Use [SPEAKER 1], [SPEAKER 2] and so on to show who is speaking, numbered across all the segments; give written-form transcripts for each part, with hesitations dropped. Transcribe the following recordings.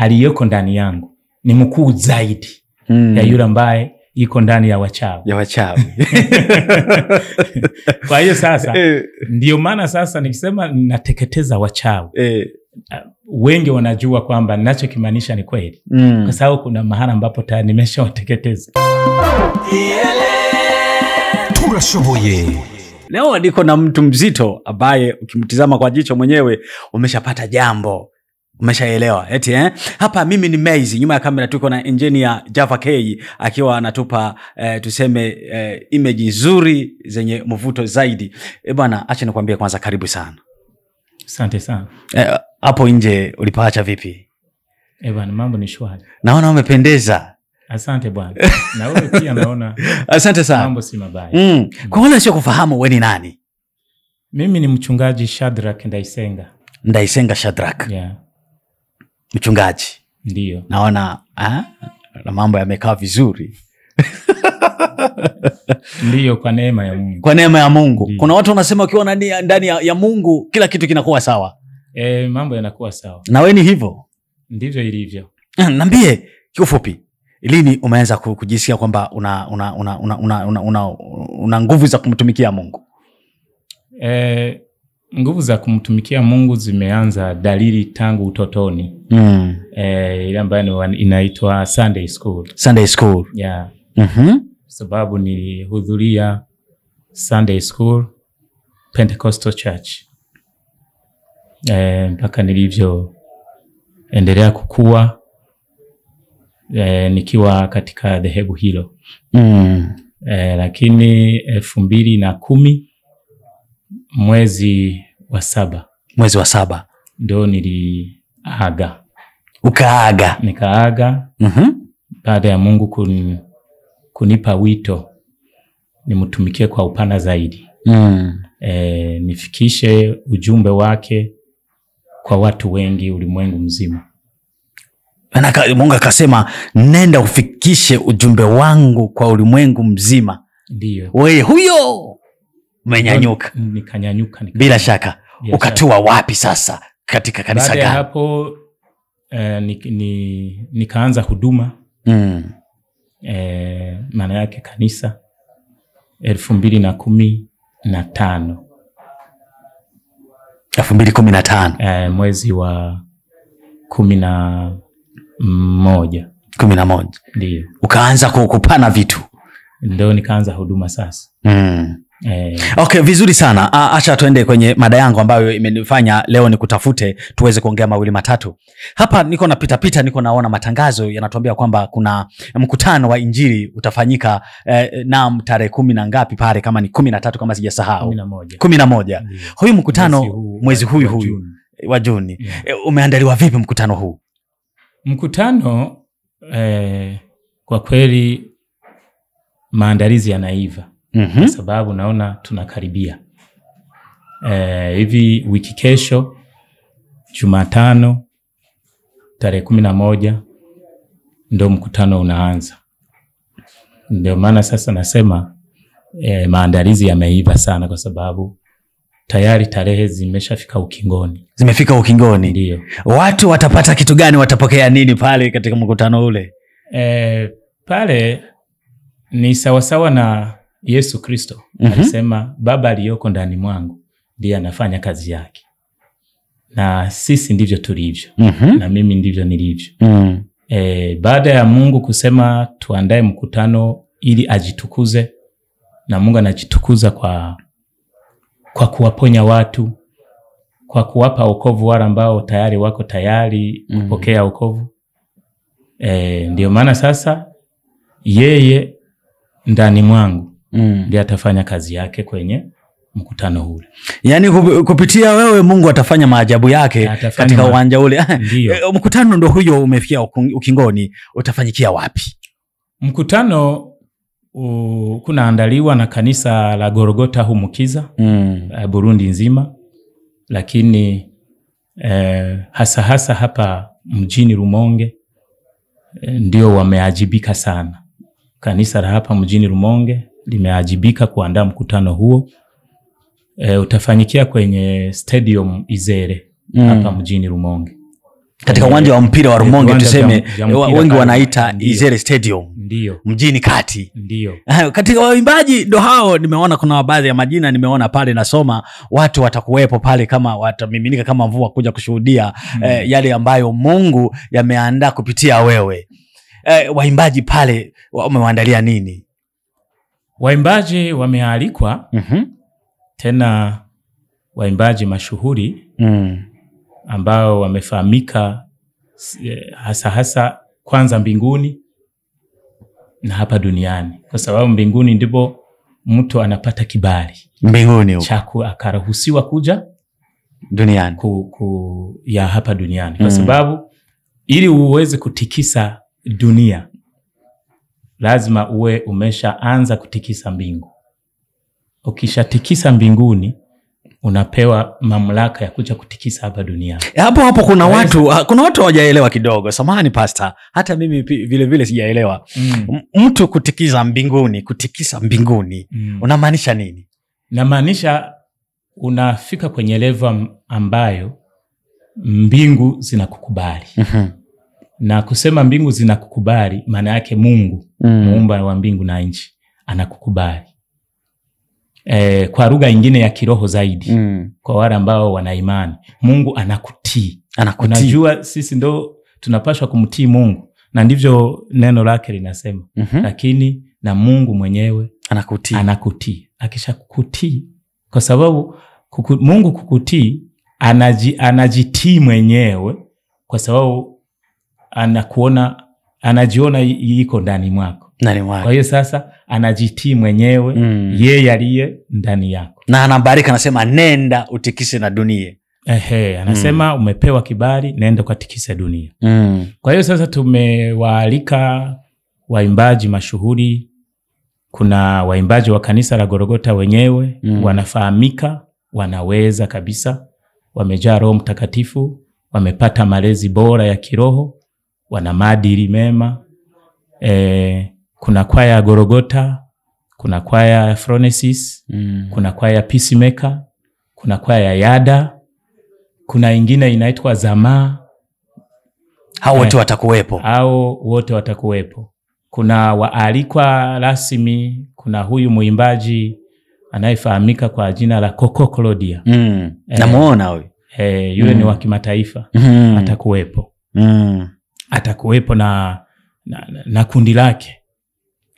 [SPEAKER 1] aliyoko ndani yangu ni mkuu zaidi ya yule ambaye iko ndani ya wachawi. Kwa hiyo sasa ndio maana sasa nikisema nateketeza wachawi, wengi wanajua kwamba ninachokimaanisha ni kweli. Kwa sababu kuna mahali ambapo tayari nimeshawateketeza.
[SPEAKER 2] Turashoboye. Leo niko na mtu mzito ambaye ukimtizama kwa jicho mwenyewe umeshapata jambo, umeshaelewa. Hapa mimi ni Maize, nyuma ya kamera tuko na engineer Java K akiwa anatupa tuseme image nzuri zenye mvuto zaidi. Bwana, acha nikwambie kwanza karibu sana.
[SPEAKER 1] Asante sana.
[SPEAKER 2] Hapo nje ulipaacha vipi?
[SPEAKER 1] Bwana, mambo ni shwari.
[SPEAKER 2] Naona umependeza.
[SPEAKER 1] Asante bwana. Na wewe pia naona.
[SPEAKER 2] Asante sana.
[SPEAKER 1] Mambo si mabaya.
[SPEAKER 2] Kwa wale sio kufahamu wewe ni nani?
[SPEAKER 1] Mimi ni mchungaji Shadrack Ndaisenga.
[SPEAKER 2] Ndaisenga Shadrack.
[SPEAKER 1] Yeah.
[SPEAKER 2] Mchungaji.
[SPEAKER 1] Ndio.
[SPEAKER 2] Naona na mambo yamekaa vizuri.
[SPEAKER 1] Ndio, kwa neema ya Mungu.
[SPEAKER 2] Kwa neema ya Mungu. Ndiyo. Kuna watu wanasema ukiwa ndani ya Mungu kila kitu kinakuwa sawa.
[SPEAKER 1] Mambo yanakuwa sawa.
[SPEAKER 2] Na wewe ni hivyo?
[SPEAKER 1] Ndivyo ilivyo.
[SPEAKER 2] Niambie kiufupi, lini umeanza kujisikia kwamba una nguvu za kumtumikia Mungu?
[SPEAKER 1] Nguvu za kumtumikia Mungu zimeanza dalili tangu utotoni. Ile ambayo inaitwa Sunday School.
[SPEAKER 2] Sunday School.
[SPEAKER 1] Yeah. Sababu nilihudhuria Sunday School Pentecostal Church. Mpaka nilivyo endelea kukua nikiwa katika dhehebu hilo. Lakini 2010 mwezi wa 7 ndio niliaga.
[SPEAKER 2] Ukaaga?
[SPEAKER 1] Nikaaga. Baada ya Mungu kunipa wito nimtumikie kwa upana zaidi. Nifikishe ujumbe wake kwa watu wengi ulimwengu mzima.
[SPEAKER 2] Mungu akasema nenda ufikishe ujumbe wangu kwa ulimwengu mzima.
[SPEAKER 1] Ndio.
[SPEAKER 2] Wewe huyo umenyanyuka.
[SPEAKER 1] Nikanyanyuka.
[SPEAKER 2] Bila shaka. Ukatua wapi sasa katika kanisa gani?
[SPEAKER 1] Baada ya hapo nikaanza huduma. Maana yake kanisa 2015.
[SPEAKER 2] 2015.
[SPEAKER 1] Mwezi wa 11. Ndio.
[SPEAKER 2] Ukaanza kupana vitu.
[SPEAKER 1] Ndio nikaanza huduma sasa.
[SPEAKER 2] Okay, vizuri sana. Acha tuende kwenye mada yangu ambayo imenifanya leo nikutafute tuweze kuongea mawili matatu. Hapa niko na pita niko naona matangazo yanatuambia kwamba kuna mkutano wa injili utafanyika na tarehe 10 na ngapi pale, kama ni 13 kama sijasahau. 11. Huyu mkutano mwezi huu wa Juni. Umeandaliwa vipi mkutano huu?
[SPEAKER 1] Mkutano kwa kweli maandalizi yanaiva. Kwa sababu naona tunakaribia. Hivi wiki kesho Jumatano tarehe 11 ndio mkutano unaanza. Ndio maana sasa nasema maandalizi yameiva sana, kwa sababu tayari tarehe zimeshafika ukingoni.
[SPEAKER 2] Zimefika ukingoni.
[SPEAKER 1] Ndio.
[SPEAKER 2] Watu watapata kitu gani, watapokea nini pale katika mkutano ule?
[SPEAKER 1] Pale ni sawasawa na Yesu Kristo. Alisema Baba aliyoko ndani mwangu ndiye anafanya kazi yake. Na sisi ndivyo tulivyo. Na mimi ndivyo nilivyo. Baada ya Mungu kusema tuandae mkutano ili ajitukuze, na Mungu anajitukuza kwa kuwaponya watu, kwa kuwapa wokovu wale ambao tayari wako tayari kupokea wokovu. Ndio maana sasa yeye ndani mwangu ndiye atafanya kazi yake kwenye mkutano huu.
[SPEAKER 2] Yaani kupitia wewe Mungu atafanya maajabu yake katika uwanja ule. Mkutano ndio huyo umefikia ukingoni, utafanyikia wapi?
[SPEAKER 1] Mkutano kunaandaliwa na kanisa la Golgotha Humukiza Burundi nzima, lakini hasa hapa mjini Rumonge ndio wameajibika sana. Kanisa la hapa mjini Rumonge limeajibika kuandaa mkutano huo. Utafanyikia kwenye Stadium Izere hapa mjini Rumonge.
[SPEAKER 2] katika uwanja wa mpira wa Rumonge, tuseme wengi wanaita
[SPEAKER 1] Ndiyo.
[SPEAKER 2] Izere Stadium.
[SPEAKER 1] Ndiyo.
[SPEAKER 2] Mjini kati.
[SPEAKER 1] Ndiyo.
[SPEAKER 2] Katika waimbaji ndo hao, nimeona kuna baadhi ya majina nimeona pale, nasoma watu watakuwepo pale, kama watamiminika kama mvua kuja kushuhudia yale ambayo Mungu yameandaa kupitia wewe. Waimbaji pale wamewaandalia nini?
[SPEAKER 1] Waimbaji wamealikwa tena, waimbaji mashuhuri ambao wamefahamika hasa kwanza mbinguni na hapa duniani, kwa sababu mbinguni ndipo mtu anapata kibali
[SPEAKER 2] mbinguni
[SPEAKER 1] chaku akaruhusiwa kuja
[SPEAKER 2] duniani
[SPEAKER 1] ya hapa duniani, kwa sababu ili uweze kutikisa dunia lazima uwe umeshaanza kutikisa mbingu. Ukishatikisa mbinguni unapewa mamlaka ya kuja kutikisa hapa duniani.
[SPEAKER 2] Hapo kuna watu hawajaelewa kidogo. Samahani pastor, hata mimi vile vile sijaelewa. Mtu kutikisa mbinguni unamaanisha nini?
[SPEAKER 1] Namaanisha unafika kwenye level ambayo mbingu zinakukubali. Na kusema mbingu zinakukubali maana yake Mungu muumba wa mbingu na nchi anakukubali. Kwa lugha nyingine ya kiroho zaidi, kwa wale ambao wana imani, Mungu anakutii. Unajua sisi ndo tunapaswa kumtii Mungu, na ndivyo neno lake linasema. Lakini na Mungu mwenyewe anakutii. Akishakutii, kwa sababu Mungu kukutii, anajitii mwenyewe, kwa sababu anajiona yiko ndani mwako. Kwa hiyo sasa anajitii mwenyewe, yeye aliye ndani yako.
[SPEAKER 2] Na anabariki, anasema nenda utikise na dunia.
[SPEAKER 1] Anasema umepewa kibali, nenda ukatikise dunia. Kwa hiyo sasa tumewaalika waimbaji mashuhuri. Kuna waimbaji wa kanisa la Golgotha wenyewe, wanafahamika, wanaweza kabisa, wamejaa Roho Mtakatifu, wamepata malezi bora ya kiroho, wana maadili mema. Kuna kwaya ya Golgotha, kuna kwaya ya Phronesis, kuna kwaya ya Peacemaker, kuna kwaya ya Yada, kuna ingine inaitwa Zamaa.
[SPEAKER 2] Hao wote watakuwepo.
[SPEAKER 1] Kuna waalikwa rasmi, kuna huyu muimbaji anayefahamika kwa jina la Coco Claudia.
[SPEAKER 2] Namuona huyu.
[SPEAKER 1] Yule ni wa kimataifa. Atakuwepo. Atakuwepo na kundi lake.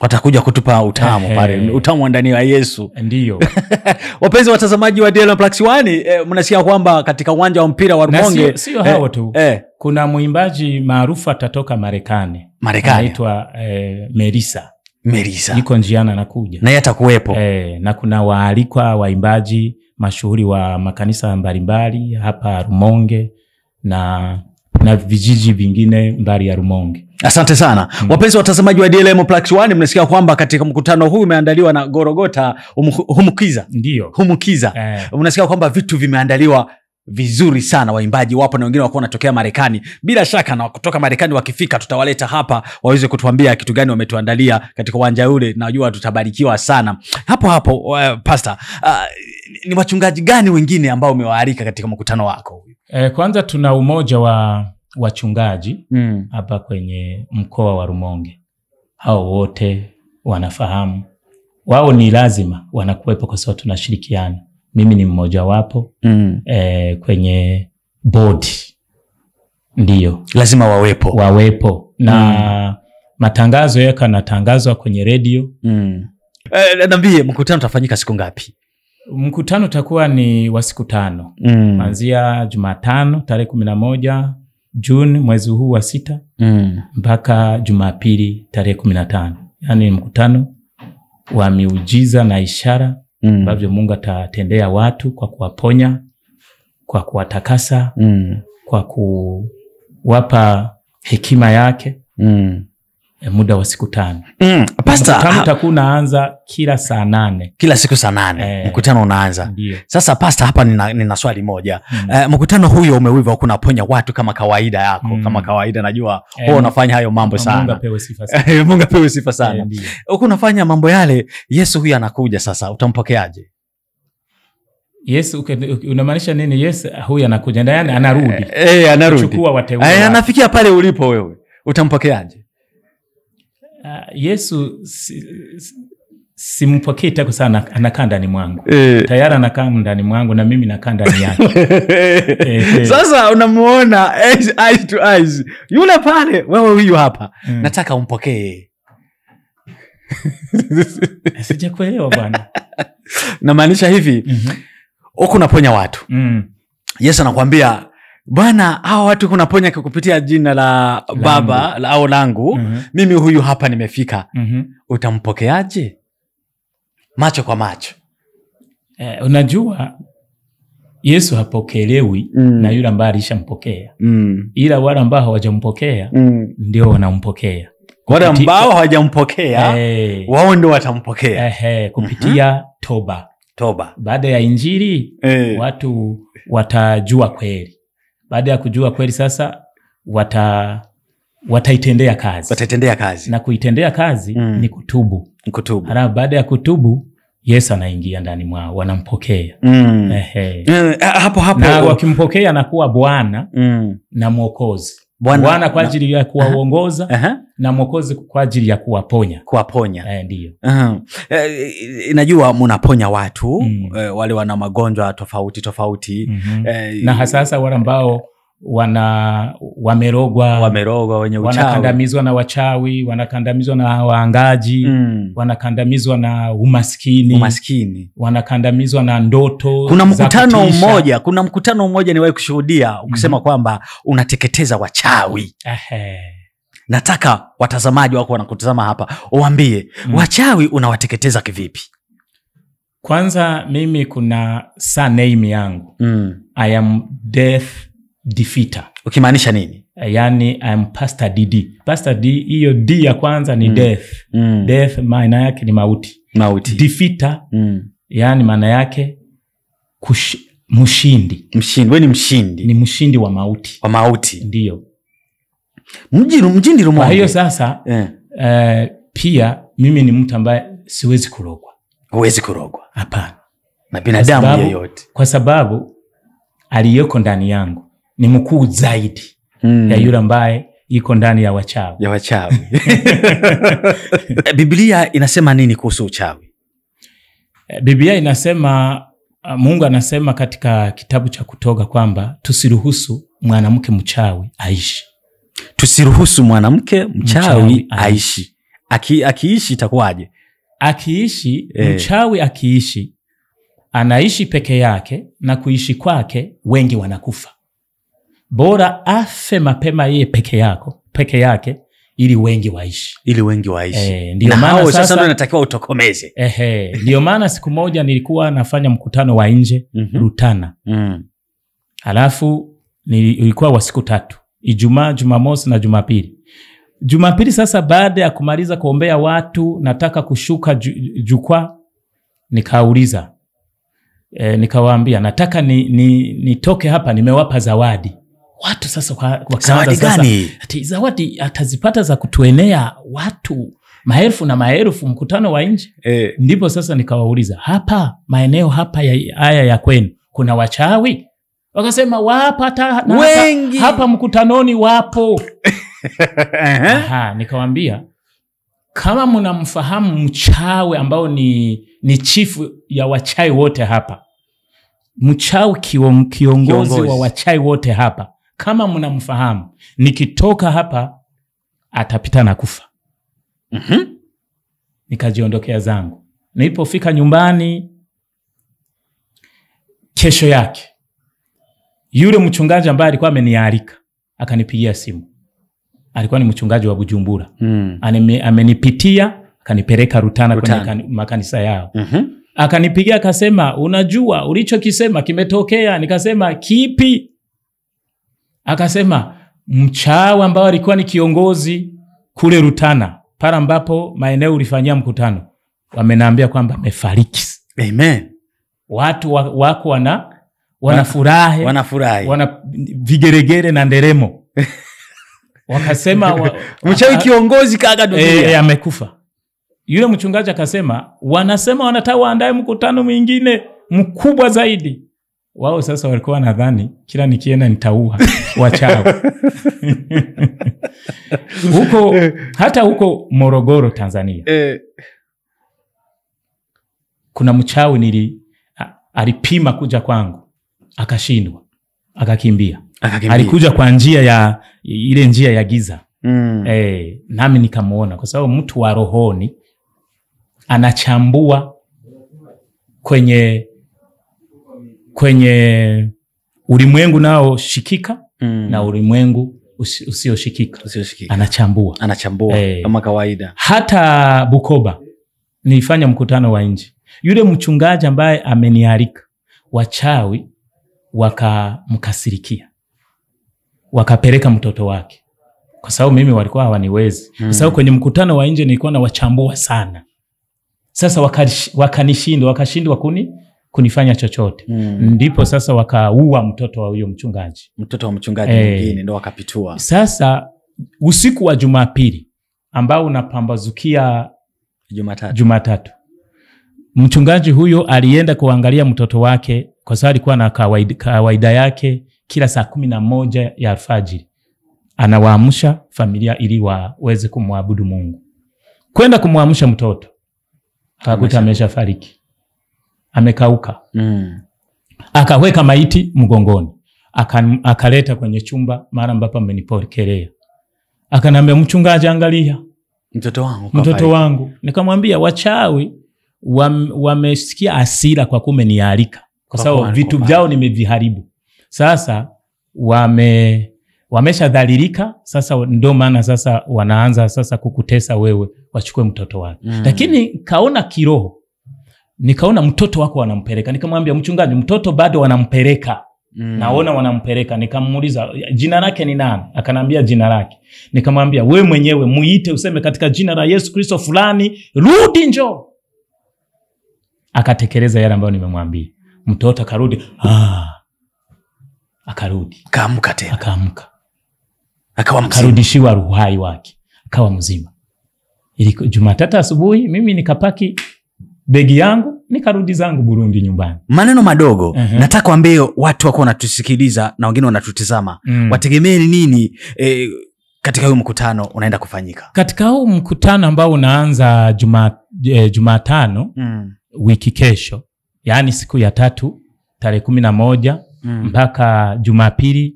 [SPEAKER 2] Watakuja kutupa utamu pale, utamu ndani ya Yesu.
[SPEAKER 1] Ndiyo.
[SPEAKER 2] Wapenzi watazamaji wa DLM Plus One, mnasikia kwamba katika uwanja wa mpira wa Rumonge,
[SPEAKER 1] sio hao tu. Kuna muimbaji maarufu atatoka Marekani. Anaitwa Melissa. Yuko njiani anakuja.
[SPEAKER 2] Na yeye atakuwepo.
[SPEAKER 1] Na kuna waalikwa waimbaji mashuhuri wa makanisa mbalimbali hapa Rumonge na vijiji vingine mbali ya Rumonge.
[SPEAKER 2] Asante sana. Wapenzi watazamaji wa DLM Plus One, mnasikia kwamba katika mkutano huu umeandaliwa na Golgotha Humukiza.
[SPEAKER 1] Ndiyo.
[SPEAKER 2] Humukiza. Mnasikia kwamba vitu vimeandaliwa vizuri sana. Waimbaji wapo na wengine wako wanatokea Marekani. Bila shaka na kutoka Marekani wakifika tutawaleta hapa waweze kutuambia kitu gani wametuandalia katika uwanja ule. Najua tutabarikiwa sana. Hapo pastor, ni wachungaji gani wengine ambao umewaalika katika mkutano wako?
[SPEAKER 1] Kwanza tuna umoja wa wachungaji hapa kwenye mkoa wa Rumonge. Hao wote wanafahamu. Wao ni lazima wanakuwepo kwa sababu tunashirikiana. Mimi ni mmoja wapo kwenye board. Ndiyo.
[SPEAKER 2] Lazima wawepo. Na matangazo yake yanatangazwa kwenye radio. Niambie, mkutano utafanyika siku ngapi?
[SPEAKER 1] Mkutano utakuwa ni wa siku 5. Kuanzia Jumatano tarehe 11 Juni mwezi huu wa 6 mpaka Jumapili tarehe 15. Yaani mkutano wa miujiza na ishara ambavyo Mungu atatendea watu kwa kuwaponya, kwa kuwatakasa, kwa kuwapa hekima yake. Muda wa siku 5.
[SPEAKER 2] Pastor,
[SPEAKER 1] mkutano utakuwa unaanza kila saa 8.
[SPEAKER 2] Kila siku saa 8 mkutano unaanza.
[SPEAKER 1] Ndiyo.
[SPEAKER 2] Sasa pastor, hapa nina swali moja. Mkutano huyo umewiva kunaponya watu kama kawaida yako, kama kawaida najua unafanya hayo mambo sana.
[SPEAKER 1] Mungu apewe sifa sana.
[SPEAKER 2] Mungu apewe sifa sana. Unafanya mambo yale, Yesu huyu anakuja sasa, utampokeaje?
[SPEAKER 1] Yesu unamaanisha nini? Yesu huyu anakuja ndani, anarudi.
[SPEAKER 2] Anarudi.
[SPEAKER 1] Kuchukua wateule.
[SPEAKER 2] Anafikia pale ulipo wewe. Utampokeaje?
[SPEAKER 1] Yesu simpokei tako sana, anakaa ndani mwangu. Tayari anakaa ndani mwangu na mimi nakaa ndani yake.
[SPEAKER 2] Sasa unamuona eyes to eyes. Yule pale, wewe huyu hapa. Nataka umpokee.
[SPEAKER 1] Sijakuelewa bwana.
[SPEAKER 2] Namaanisha hivi, huko unaponya watu. Yesu anakuambia, Bwana, hao watu kunaponya kupitia jina la Baba au langu. Mimi huyu hapa nimefika. Utampokeaje? Macho kwa macho.
[SPEAKER 1] Unajua Yesu hapokelewi na yule ambaye alishampokea. Ila wale ambao hawajampokea ndio wanampokea.
[SPEAKER 2] Wale ambao hawajampokea wao ndio watampokea.
[SPEAKER 1] Kupitia toba. Baada ya injili watu watajua kweli. Baada ya kujua kweli sasa wataitendea kazi.
[SPEAKER 2] Wataitendea kazi.
[SPEAKER 1] Na kuitendea kazi ni kutubu. Halafu baada ya kutubu Yesu anaingia ndani mwao, wanampokea.
[SPEAKER 2] Hapo
[SPEAKER 1] na wakimpokea anakuwa Bwana na Mwokozi. Bwana kwa ajili ya kuwaongoza na Mwokozi kwa ajili ya kuwaponya. Ndio.
[SPEAKER 2] Inajua mnaponya watu wale wana magonjwa tofauti.
[SPEAKER 1] Na hasa wale ambao wamerogwa wenye uchawi, wanakandamizwa na wachawi, wanakandamizwa na waangaji, wanakandamizwa na umaskini, wanakandamizwa na ndoto.
[SPEAKER 2] Kuna mkutano mmoja niwahi kushuhudia ukisema kwamba unateketeza wachawi. Nataka watazamaji wako wanakutazama hapa uambie wachawi unawateketeza kivipi?
[SPEAKER 1] Kwanza mimi kuna surname yangu. I am Death Defeater.
[SPEAKER 2] Ukimaanisha nini?
[SPEAKER 1] Yani I am Pastor DD. Pastor D, hiyo D ya kwanza ni death. Death maana yake ni mauti. Defeater yani maana yake mshindi.
[SPEAKER 2] Wewe ni mshindi.
[SPEAKER 1] Ni mshindi wa mauti. Ndio. Mjindi rumo. Kwa hiyo sasa pia mimi ni mtu ambaye siwezi kurogwa.
[SPEAKER 2] Huwezi kurogwa?
[SPEAKER 1] Hapana.
[SPEAKER 2] Na binadamu yeyote.
[SPEAKER 1] Kwa sababu aliyeko ndani yangu ni mkuu zaidi ya yule ambaye yuko ndani ya wachawi.
[SPEAKER 2] Biblia inasema nini kuhusu uchawi?
[SPEAKER 1] Biblia inasema, Mungu anasema katika kitabu cha Kutoka kwamba tusiruhusu mwanamke mchawi aishi.
[SPEAKER 2] Tusiruhusu mwanamke mchawi aishi. Akiishi itakuwaje?
[SPEAKER 1] Mchawi akiishi anaishi peke yake, na kuishi kwake wengi wanakufa. Bora afe mapema yeye peke yake ili wengi waishi.
[SPEAKER 2] Ndio maana sasa ndio natakiwa utokomeze.
[SPEAKER 1] Ndio maana siku moja nilikuwa nafanya mkutano wa nje Rutana. Halafu ilikuwa wa siku 3. Ijumaa, Jumamosi na Jumapili. Jumapili sasa baada ya kumaliza kuombea watu, nataka kushuka jukwaa, nikauliza nikawaambia nataka nitoke hapa, nimewapa zawadi. Watu sasa
[SPEAKER 2] zawadi gani?
[SPEAKER 1] Zawadi atazipata za kutuenea watu maelfu na maelfu, mkutano wa nje. Ndipo sasa nikawauliza, hapa maeneo hapa haya ya kwenu kuna wachawi? Wakasema wapata na hapa mkutanoni wapo. Nikawambia kama mnamfahamu mchawi ambao ni chifu ya wachawi wote hapa, mchawi kiongozi wa wachawi wote hapa, kama mnamfahamu, nikitoka hapa atapita na kufa. Nikajiondokea zangu. Nilipofika nyumbani kesho yake, yule mchungaji ambaye alikuwa amenialika akanipigia simu. Alikuwa ni mchungaji wa Bujumbura. Amenipitia, akanipeleka Rutana kwenye makanisa yao. Akanipigia akasema, unajua ulichokisema kimetokea. Nikasema kipi? Akasema mchawi ambao alikuwa ni kiongozi kule Rutana, pale ambapo maeneo ulifanyia mkutano, wamenaambia kwamba amefariki.
[SPEAKER 2] Amen.
[SPEAKER 1] Watu wako wanafurahi. Wana vigeregere na nderemo. Wakasema
[SPEAKER 2] mchawi kiongozi kaga dunia
[SPEAKER 1] amekufa. Yule mchungaji akasema wanasema wanataka waandae mkutano mwingine mkubwa zaidi. Wao sasa walikuwa nadhani kila nikienda nitaua wachawi. Huko hata huko Morogoro Tanzania. Kuna mchawi alipima kuja kwangu, akashindwa, akakimbia. Alikuja kwa njia ya ile njia ya giza. Nami nikamuona kwa sababu mtu wa rohoni anachambua kwenye ulimwengu nao shikika na ulimwengu usioshikika. Anachambua
[SPEAKER 2] kama kawaida.
[SPEAKER 1] Hata Bukoba nilifanya mkutano wa nje. Yule mchungaji ambaye amenialika, wachawi wakamkasirikia, wakapeleka mtoto wake, kwa sababu mimi walikuwa hawaniwezi. Kwa sababu kwenye mkutano wa nje nilikuwa na wachambua sana. Sasa wakashindwa kunifanya chochote. Ndipo sasa wakaua mtoto wa huyo mchungaji.
[SPEAKER 2] Mtoto wa mchungaji mwingine ndo wakapitua.
[SPEAKER 1] Sasa usiku wa Jumapili ambao unapambazukia Jumatatu, mchungaji huyo alienda kuangalia mtoto wake, kwa sababu alikuwa na kawaida yake kila saa 11 ya alfajiri anawaamsha familia ili waweze kumwabudu Mungu. Kwenda kumwamsha mtoto, akakuta ameshafariki, amekauka. Akaweka maiti mgongoni, akaleta kwenye chumba mara ambapo amenipokelea. Akanambia, mchungaji, angalia mtoto wangu. Nikamwambia, wachawi wamesikia hasira kwa kumenialika, kwa sababu vitu vyao nimeviharibu. Sasa wameshadhalilika. Sasa ndio maana sasa wanaanza sasa kukutesa wewe, wachukue mtoto wako. Lakini kaona kiroho, nikaona mtoto wako wanampeleka. Nikamwambia, mchungaji, mtoto bado wanampeleka. Naona wanampeleka. Nikamuuliza, jina lake ni nani? Akanambia jina lake. Nikamwambia, wewe mwenyewe muite, useme katika jina la Yesu Kristo fulani, rudi njoo. Akatekeleza yale ambayo nimemwambia. Mtoto akarudi. Akarudi.
[SPEAKER 2] Akaamka tena.
[SPEAKER 1] Akaamka.
[SPEAKER 2] Akarudishiwa
[SPEAKER 1] uhai wake. Akawa mzima. Ili Jumatatu asubuhi mimi nikapaki begi yangu, nikarudi zangu Burundi nyumbani.
[SPEAKER 2] Maneno madogo. Nataka kuambia watu wako wanatusikiliza na wengine wanatutazama. Wategemee nini katika huu mkutano unaenda kufanyika?
[SPEAKER 1] Katika huu mkutano ambao unaanza Jumatano wiki kesho, yani siku ya 3 tarehe 11 mpaka Jumapili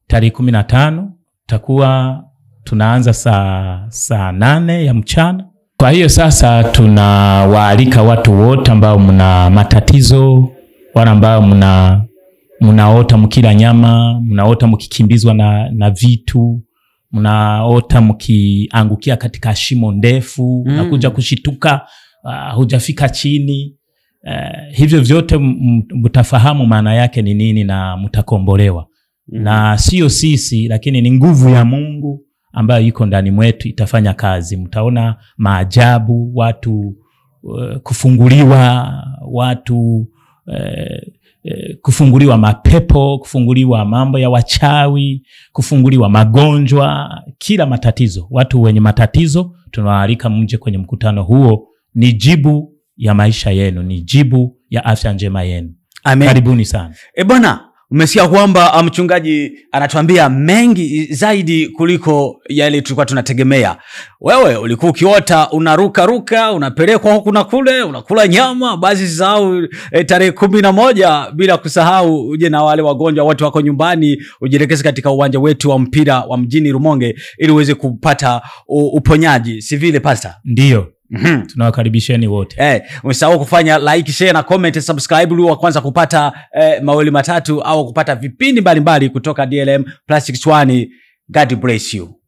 [SPEAKER 1] tarehe 15, takuwa tunaanza saa 8 ya mchana. Kwa hiyo sasa tunawaalika watu wote ambao mna matatizo, wala ambao mnaota mkila nyama, mnaota mkikimbizwa na vitu, mnaota mkiangukia katika shimo ndefu, na kuja kushituka hujafika chini. Hivyo vyote mtafahamu maana yake ni nini na mtakombolewa. Na sio sisi, lakini ni nguvu ya Mungu ambayo iko ndani mwetu itafanya kazi. Mtaona maajabu, watu kufunguliwa, watu kufunguliwa mapepo, kufunguliwa mambo ya wachawi, kufunguliwa magonjwa, kila matatizo. Watu wenye matatizo tunawaalika mje kwenye mkutano huo. Ni jibu ya maisha yenu, ni jibu ya afya njema yenu.
[SPEAKER 2] Amen.
[SPEAKER 1] Karibuni sana.
[SPEAKER 2] Bwana, umesikia kwamba mchungaji anatuambia mengi zaidi kuliko yale tulikuwa tunategemea. Wewe ulikuwa ukiota unaruka unapelekwa huku na kule, unakula nyama, basi sahau tarehe 11, bila kusahau uje na wale wagonjwa wote wako nyumbani, ujirekeze katika uwanja wetu wa mpira wa mjini Rumonge ili uweze kupata uponyaji. Si vile pastor?
[SPEAKER 1] Ndio. Tunawakaribisheni wote.
[SPEAKER 2] Usisahau kufanya like, share na comment, subscribe ili wa kwanza kupata mawili matatu au kupata vipindi mbalimbali kutoka DLM Plastics One. God bless you.